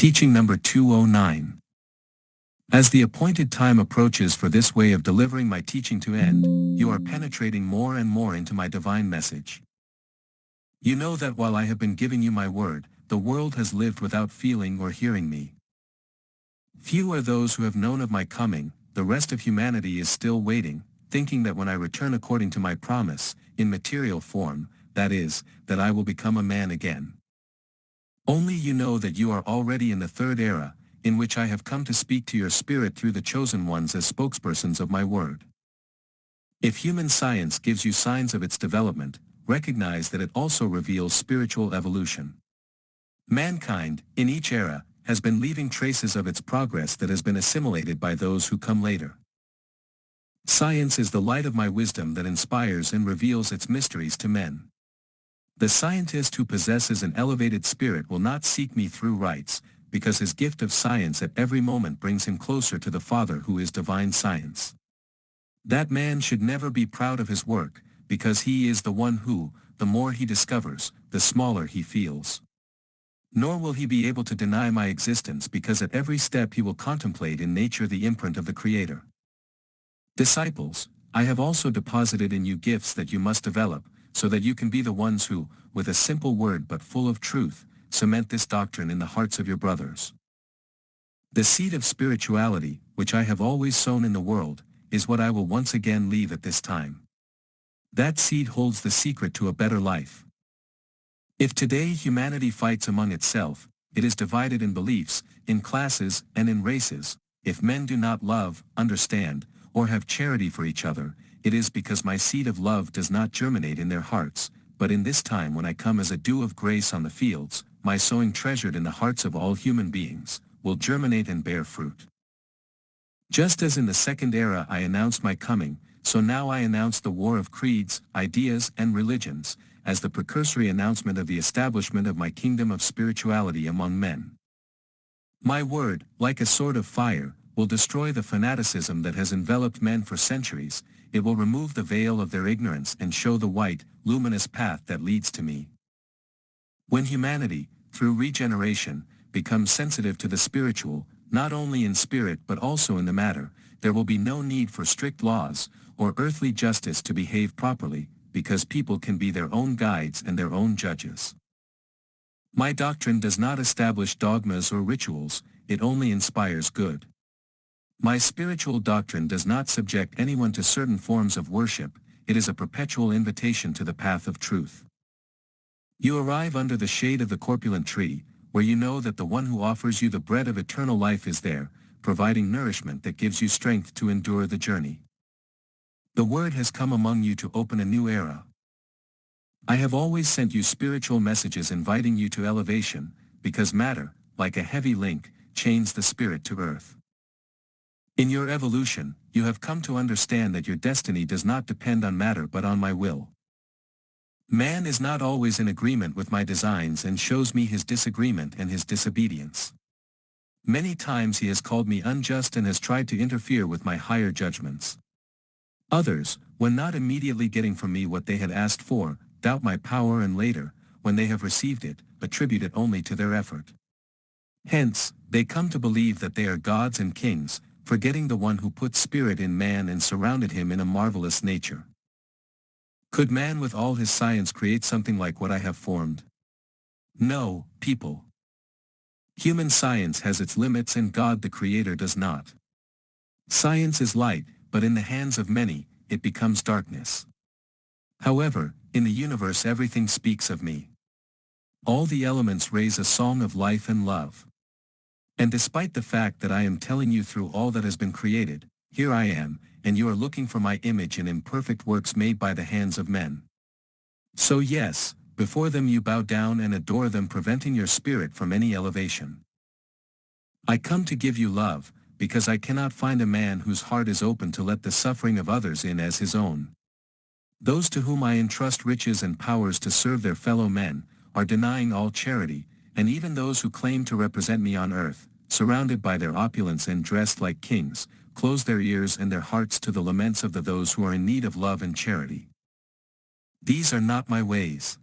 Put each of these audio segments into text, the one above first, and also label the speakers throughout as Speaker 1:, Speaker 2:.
Speaker 1: Teaching number 209. As the appointed time approaches for this way of delivering my teaching to end, you are penetrating more and more into my divine message. You know that while I have been giving you my word, the world has lived without feeling or hearing me. Few are those who have known of my coming, the rest of humanity is still waiting, thinking that when I return according to my promise, in material form, that is, that I will become a man again. Only you know that you are already in the third era, in which I have come to speak to your spirit through the chosen ones as spokespersons of my word. If human science gives you signs of its development, recognize that it also reveals spiritual evolution. Mankind, in each era, has been leaving traces of its progress that has been assimilated by those who come later. Science is the light of my wisdom that inspires and reveals its mysteries to men. The scientist who possesses an elevated spirit will not seek me through rites, because his gift of science at every moment brings him closer to the Father who is divine science. That man should never be proud of his work, because he is the one who, the more he discovers, the smaller he feels. Nor will he be able to deny my existence, because at every step he will contemplate in nature the imprint of the Creator. Disciples, I have also deposited in you gifts that you must develop, so that you can be the ones who, with a simple word but full of truth, cement this doctrine in the hearts of your brothers. The seed of spirituality, which I have always sown in the world, is what I will once again leave at this time. That seed holds the secret to a better life. If today humanity fights among itself, it is divided in beliefs, in classes, and in races. If men do not love, understand, or have charity for each other, it is because my seed of love does not germinate in their hearts, but in this time when I come as a dew of grace on the fields, my sowing treasured in the hearts of all human beings, will germinate and bear fruit. Just as in the second era I announced my coming, so now I announce the war of creeds, ideas, and religions, as the precursory announcement of the establishment of my kingdom of spirituality among men. My word, like a sword of fire, will destroy the fanaticism that has enveloped men for centuries. It will remove the veil of their ignorance and show the white, luminous path that leads to me. When humanity, through regeneration, becomes sensitive to the spiritual, not only in spirit but also in the matter, there will be no need for strict laws, or earthly justice to behave properly, because people can be their own guides and their own judges. My doctrine does not establish dogmas or rituals, it only inspires good. My spiritual doctrine does not subject anyone to certain forms of worship, it is a perpetual invitation to the path of truth. You arrive under the shade of the corpulent tree, where you know that the one who offers you the bread of eternal life is there, providing nourishment that gives you strength to endure the journey. The word has come among you to open a new era. I have always sent you spiritual messages inviting you to elevation, because matter, like a heavy link, chains the spirit to earth. In your evolution, you have come to understand that your destiny does not depend on matter but on my will. Man is not always in agreement with my designs and shows me his disagreement and his disobedience. Many times he has called me unjust and has tried to interfere with my higher judgments. Others, when not immediately getting from me what they had asked for, doubt my power and later, when they have received it, attribute it only to their effort. Hence, they come to believe that they are gods and kings, forgetting the one who put spirit in man and surrounded him in a marvelous nature. Could man with all his science create something like what I have formed? No, people. Human science has its limits and God the Creator does not. Science is light, but in the hands of many, it becomes darkness. However, in the universe everything speaks of me. All the elements raise a song of life and love. And despite the fact that I am telling you through all that has been created, here I am, and you are looking for my image in imperfect works made by the hands of men. So yes, before them you bow down and adore them, preventing your spirit from any elevation. I come to give you love, because I cannot find a man whose heart is open to let the suffering of others in as his own. Those to whom I entrust riches and powers to serve their fellow men, are denying all charity, and even those who claim to represent me on earth, surrounded by their opulence and dressed like kings, close their ears and their hearts to the laments of those who are in need of love and charity. These are not my ways.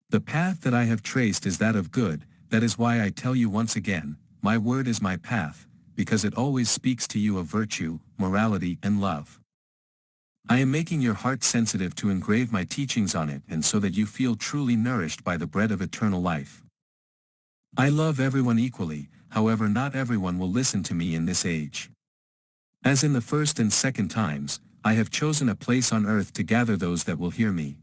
Speaker 1: The path that I have traced is that of good, That is why I tell you once again, my word is my path, because it always speaks to you of virtue, morality and love. I am making your heart sensitive to engrave my teachings on it and so that you feel truly nourished by the bread of eternal life. I love everyone equally, however not everyone will listen to me in this age. As in the first and second times, I have chosen a place on earth to gather those that will hear me.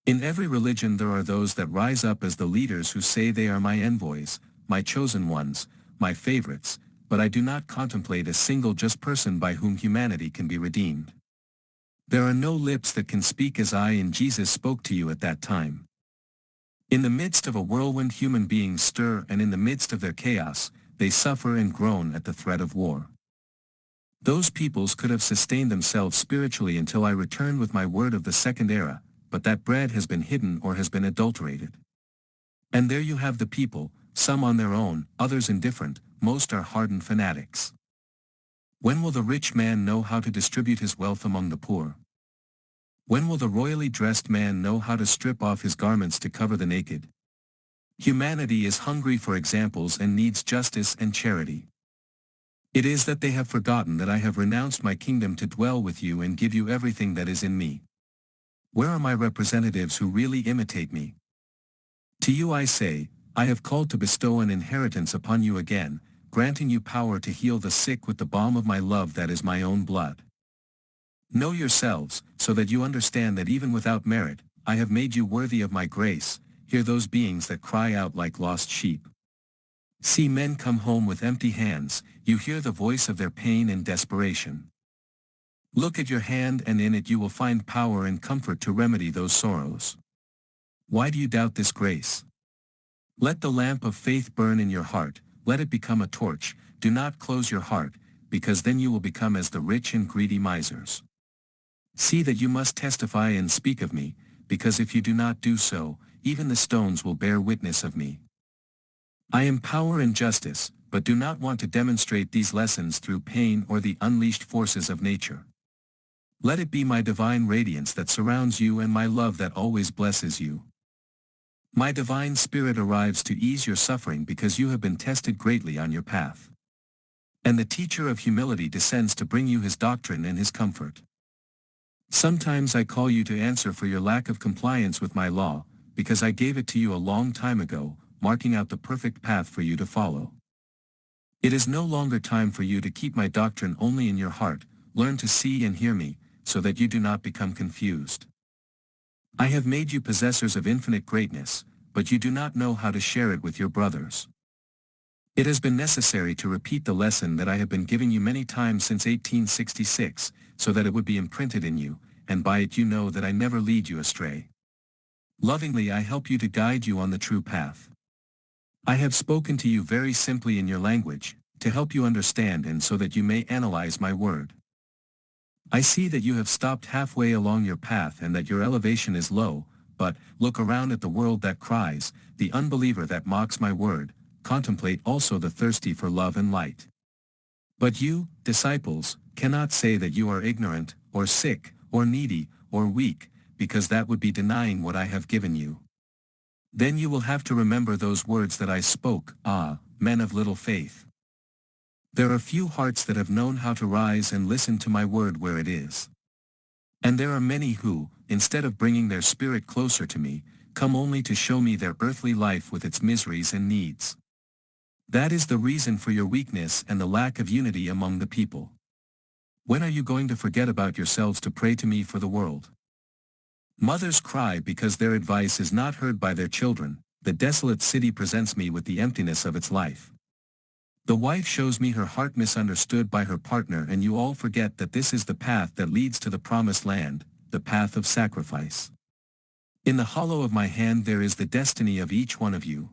Speaker 1: In every religion there are those that rise up as the leaders who say they are my envoys, my chosen ones, my favorites, but I do not contemplate a single just person by whom humanity can be redeemed. There are no lips that can speak as I and Jesus spoke to you at that time. In the midst of a whirlwind human beings stir, and in the midst of their chaos, they suffer and groan at the threat of war. Those peoples could have sustained themselves spiritually until I return with my word of the second era, but that bread has been hidden or has been adulterated. And there you have the people, some on their own, others indifferent, most are hardened fanatics. When will the rich man know how to distribute his wealth among the poor? When will the royally dressed man know how to strip off his garments to cover the naked? Humanity is hungry for examples and needs justice and charity. It is that they have forgotten that I have renounced my kingdom to dwell with you and give you everything that is in me. Where are my representatives who really imitate me? To you I say, I have called to bestow an inheritance upon you again, granting you power to heal the sick with the balm of my love that is my own blood. Know yourselves, so that you understand that even without merit, I have made you worthy of my grace. Hear those beings that cry out like lost sheep. See men come home with empty hands, you hear the voice of their pain and desperation. Look at your hand and in it you will find power and comfort to remedy those sorrows. Why do you doubt this grace? Let the lamp of faith burn in your heart, let it become a torch, do not close your heart, because then you will become as the rich and greedy misers. See that you must testify and speak of me, because if you do not do so, even the stones will bear witness of me. I am power and justice, but do not want to demonstrate these lessons through pain or the unleashed forces of nature. Let it be my divine radiance that surrounds you and my love that always blesses you. My divine spirit arrives to ease your suffering because you have been tested greatly on your path. And the teacher of humility descends to bring you his doctrine and his comfort. Sometimes I call you to answer for your lack of compliance with my law, because I gave it to you a long time ago, marking out the perfect path for you to follow. It is no longer time for you to keep my doctrine only in your heart, learn to see and hear me, so that you do not become confused. I have made you possessors of infinite greatness, but you do not know how to share it with your brothers. It has been necessary to repeat the lesson that I have been giving you many times since 1866, so that it would be imprinted in you, and by it you know that I never lead you astray. Lovingly I help you to guide you on the true path. I have spoken to you very simply in your language, to help you understand and so that you may analyze my word. I see that you have stopped halfway along your path and that your elevation is low, but look around at the world that cries, the unbeliever that mocks my word, contemplate also the thirsty for love and light. But you, disciples, cannot say that you are ignorant, or sick, or needy, or weak, because that would be denying what I have given you. Then you will have to remember those words that I spoke, ah, men of little faith. There are few hearts that have known how to rise and listen to my word where it is. And there are many who, instead of bringing their spirit closer to me, come only to show me their earthly life with its miseries and needs. That is the reason for your weakness and the lack of unity among the people. When are you going to forget about yourselves to pray to me for the world? Mothers cry because their advice is not heard by their children. The desolate city presents me with the emptiness of its life. The wife shows me her heart misunderstood by her partner, and you all forget that this is the path that leads to the promised land, the path of sacrifice. In the hollow of my hand there is the destiny of each one of you.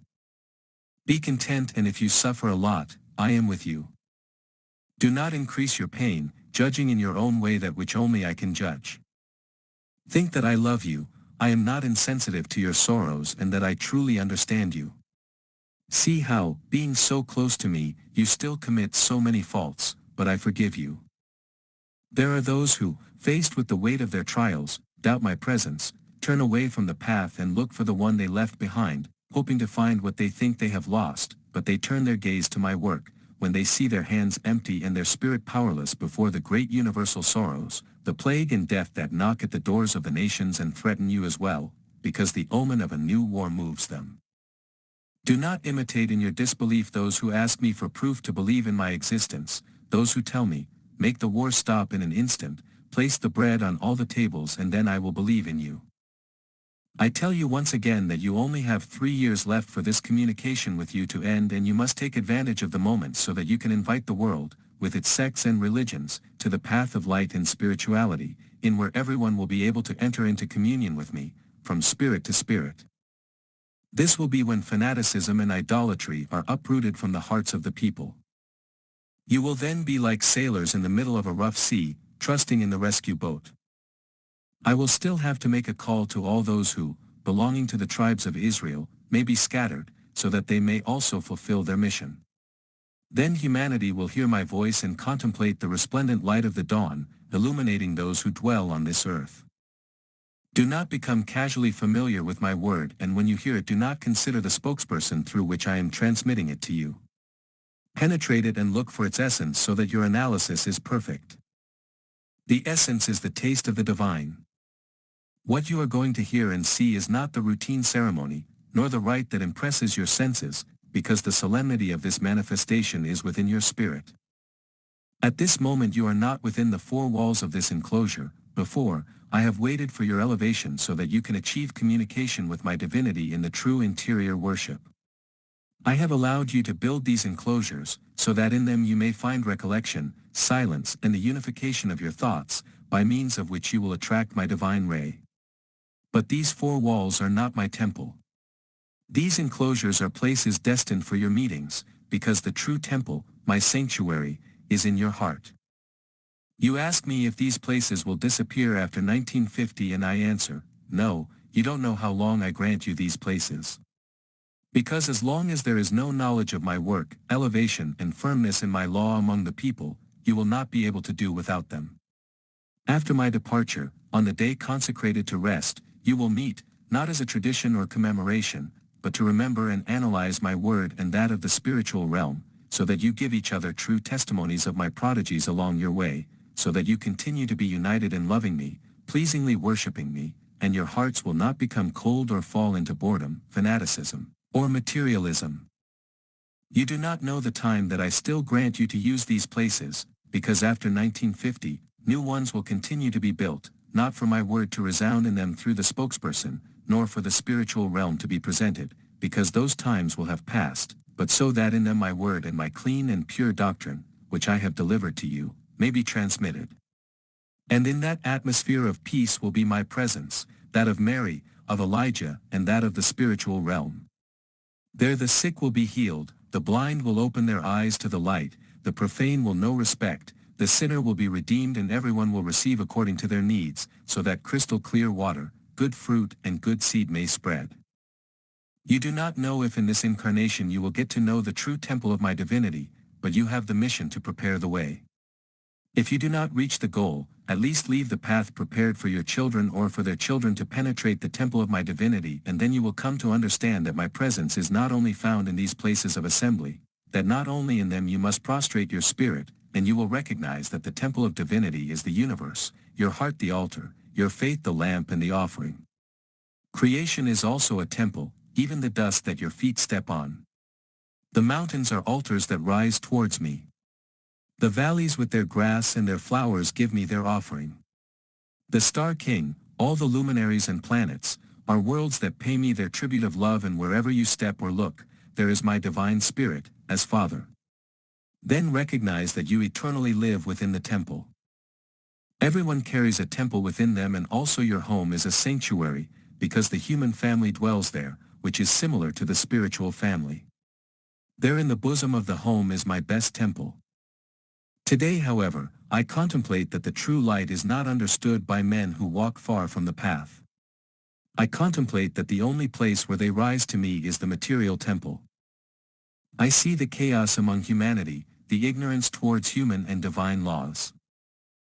Speaker 1: Be content, and if you suffer a lot, I am with you. Do not increase your pain, judging in your own way that which only I can judge. Think that I love you, I am not insensitive to your sorrows, and that I truly understand you. See how, being so close to me, you still commit so many faults, but I forgive you. There are those who, faced with the weight of their trials, doubt my presence, turn away from the path and look for the one they left behind, hoping to find what they think they have lost, but they turn their gaze to my work, when they see their hands empty and their spirit powerless before the great universal sorrows, the plague and death that knock at the doors of the nations and threaten you as well, because the omen of a new war moves them. Do not imitate in your disbelief those who ask me for proof to believe in my existence, those who tell me, make the war stop in an instant, place the bread on all the tables and then I will believe in you. I tell you once again that you only have 3 years left for this communication with you to end, and you must take advantage of the moment so that you can invite the world, with its sects and religions, to the path of light and spirituality, in where everyone will be able to enter into communion with me, from spirit to spirit. This will be when fanaticism and idolatry are uprooted from the hearts of the people. You will then be like sailors in the middle of a rough sea, trusting in the rescue boat. I will still have to make a call to all those who, belonging to the tribes of Israel, may be scattered, so that they may also fulfill their mission. Then humanity will hear my voice and contemplate the resplendent light of the dawn, illuminating those who dwell on this earth. Do not become casually familiar with my word, and when you hear it, do not consider the spokesperson through which I am transmitting it to you. Penetrate it and look for its essence so that your analysis is perfect. The essence is the taste of the divine. What you are going to hear and see is not the routine ceremony, nor the rite that impresses your senses, because the solemnity of this manifestation is within your spirit. At this moment you are not within the 4 walls of this enclosure. Before, I have waited for your elevation so that you can achieve communication with my divinity in the true interior worship. I have allowed you to build these enclosures, so that in them you may find recollection, silence and the unification of your thoughts, by means of which you will attract my divine ray. But these 4 walls are not my temple. These enclosures are places destined for your meetings, because the true temple, my sanctuary, is in your heart. You ask me if these places will disappear after 1950, and I answer, no, you don't know how long I grant you these places. Because as long as there is no knowledge of my work, elevation and firmness in my law among the people, you will not be able to do without them. After my departure, on the day consecrated to rest, you will meet, not as a tradition or commemoration, but to remember and analyze my word and that of the spiritual realm, so that you give each other true testimonies of my prodigies along your way, so that you continue to be united in loving me, pleasingly worshipping me, and your hearts will not become cold or fall into boredom, fanaticism, or materialism. You do not know the time that I still grant you to use these places, because after 1950, new ones will continue to be built, not for my word to resound in them through the spokesperson, nor for the spiritual realm to be presented, because those times will have passed, but so that in them my word and my clean and pure doctrine, which I have delivered to you, may be transmitted. And in that atmosphere of peace will be my presence, that of Mary, of Elijah, and that of the spiritual realm. There the sick will be healed, the blind will open their eyes to the light, the profane will know respect, the sinner will be redeemed, and everyone will receive according to their needs, so that crystal clear water, good fruit and good seed may spread. You do not know if in this incarnation you will get to know the true temple of my divinity, but you have the mission to prepare the way. If you do not reach the goal, at least leave the path prepared for your children or for their children to penetrate the temple of my divinity, and then you will come to understand that my presence is not only found in these places of assembly, that not only in them you must prostrate your spirit, and you will recognize that the temple of divinity is the universe, your heart the altar, your faith the lamp and the offering. Creation is also a temple, even the dust that your feet step on. The mountains are altars that rise towards me. The valleys with their grass and their flowers give me their offering. The Star King, all the luminaries and planets, are worlds that pay me their tribute of love, and wherever you step or look, there is my divine spirit, as Father. Then recognize that you eternally live within the temple. Everyone carries a temple within them, and also your home is a sanctuary, because the human family dwells there, which is similar to the spiritual family. There in the bosom of the home is my best temple. Today, however, I contemplate that the true light is not understood by men who walk far from the path. I contemplate that the only place where they rise to me is the material temple. I see the chaos among humanity, the ignorance towards human and divine laws.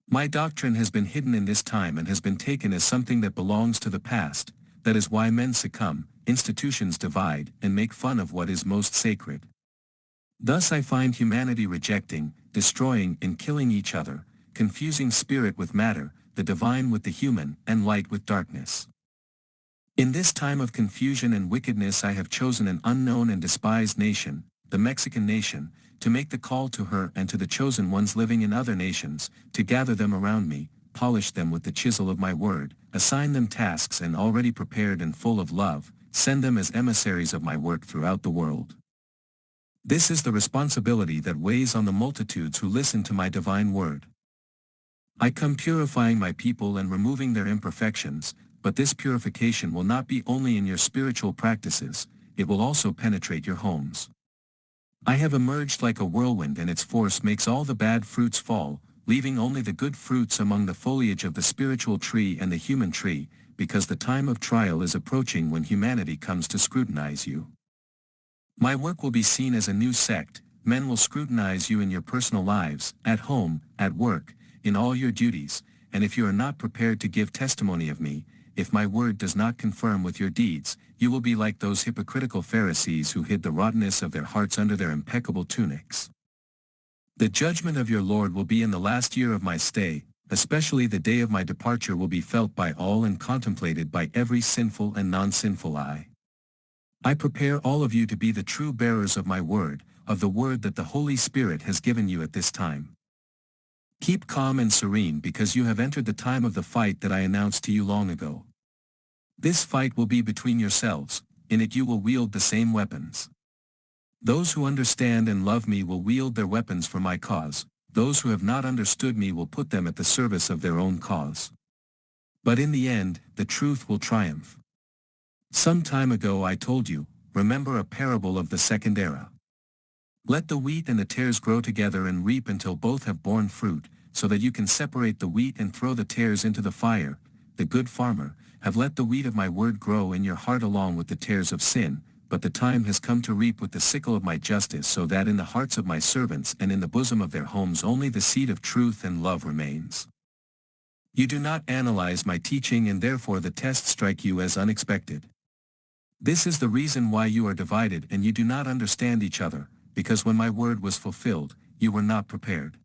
Speaker 1: My doctrine has been hidden in this time and has been taken as something that belongs to the past. That is why men succumb, institutions divide and make fun of what is most sacred. Thus I find humanity rejecting, destroying and killing each other, confusing spirit with matter, the divine with the human, and light with darkness. In this time of confusion and wickedness I have chosen an unknown and despised nation, the Mexican nation, to make the call to her and to the chosen ones living in other nations, to gather them around me, polish them with the chisel of my word, assign them tasks and already prepared and full of love, send them as emissaries of my work throughout the world. This is the responsibility that weighs on the multitudes who listen to my divine word. I come purifying my people and removing their imperfections, but this purification will not be only in your spiritual practices, it will also penetrate your homes. I have emerged like a whirlwind and its force makes all the bad fruits fall, leaving only the good fruits among the foliage of the spiritual tree and the human tree, because the time of trial is approaching when humanity comes to scrutinize you. My work will be seen as a new sect, men will scrutinize you in your personal lives, at home, at work, in all your duties, and if you are not prepared to give testimony of me, if my word does not confirm with your deeds, you will be like those hypocritical Pharisees who hid the rottenness of their hearts under their impeccable tunics. The judgment of your Lord will be in the last year of my stay, especially the day of my departure will be felt by all and contemplated by every sinful and non-sinful eye. I prepare all of you to be the true bearers of my word, of the word that the Holy Spirit has given you at this time. Keep calm and serene because you have entered the time of the fight that I announced to you long ago. This fight will be between yourselves, in it you will wield the same weapons. Those who understand and love me will wield their weapons for my cause, those who have not understood me will put them at the service of their own cause. But in the end, the truth will triumph. Some time ago I told you, remember a parable of the second era. Let the wheat and the tares grow together and reap until both have borne fruit, so that you can separate the wheat and throw the tares into the fire. The good farmer, have let the wheat of my word grow in your heart along with the tares of sin, but the time has come to reap with the sickle of my justice so that in the hearts of my servants and in the bosom of their homes only the seed of truth and love remains. You do not analyze my teaching and therefore the tests strike you as unexpected. This is the reason why you are divided and you do not understand each other, because when my word was fulfilled, you were not prepared.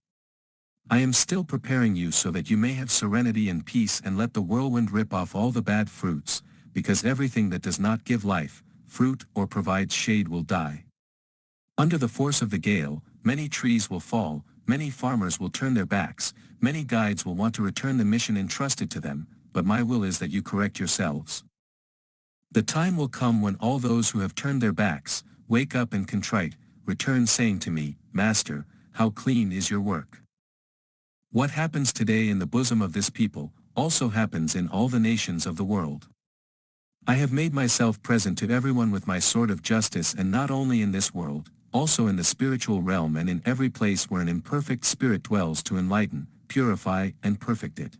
Speaker 1: I am still preparing you so that you may have serenity and peace and let the whirlwind rip off all the bad fruits, because everything that does not give life, fruit or provides shade will die. Under the force of the gale, many trees will fall, many farmers will turn their backs, many guides will want to return the mission entrusted to them, but my will is that you correct yourselves. The time will come when all those who have turned their backs, wake up and contrite, return saying to me, Master, how clean is your work. What happens today in the bosom of this people, also happens in all the nations of the world. I have made myself present to everyone with my sword of justice and not only in this world, also in the spiritual realm and in every place where an imperfect spirit dwells to enlighten, purify and perfect it.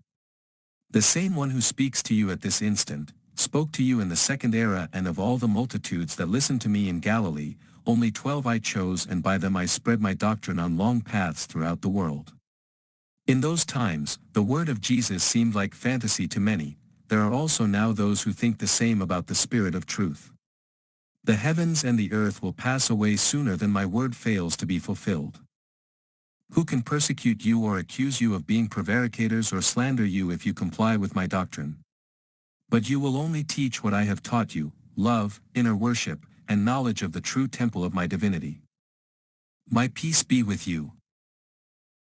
Speaker 1: The same one who speaks to you at this instant, spoke to you in the second era and of all the multitudes that listened to me in Galilee, only 12 I chose and by them I spread my doctrine on long paths throughout the world. In those times, the word of Jesus seemed like fantasy to many. There are also now those who think the same about the Spirit of truth. The heavens and the earth will pass away sooner than my word fails to be fulfilled. Who can persecute you or accuse you of being prevaricators or slander you if you comply with my doctrine? But you will only teach what I have taught you, love, inner worship, and knowledge of the true temple of my divinity. My peace be with you,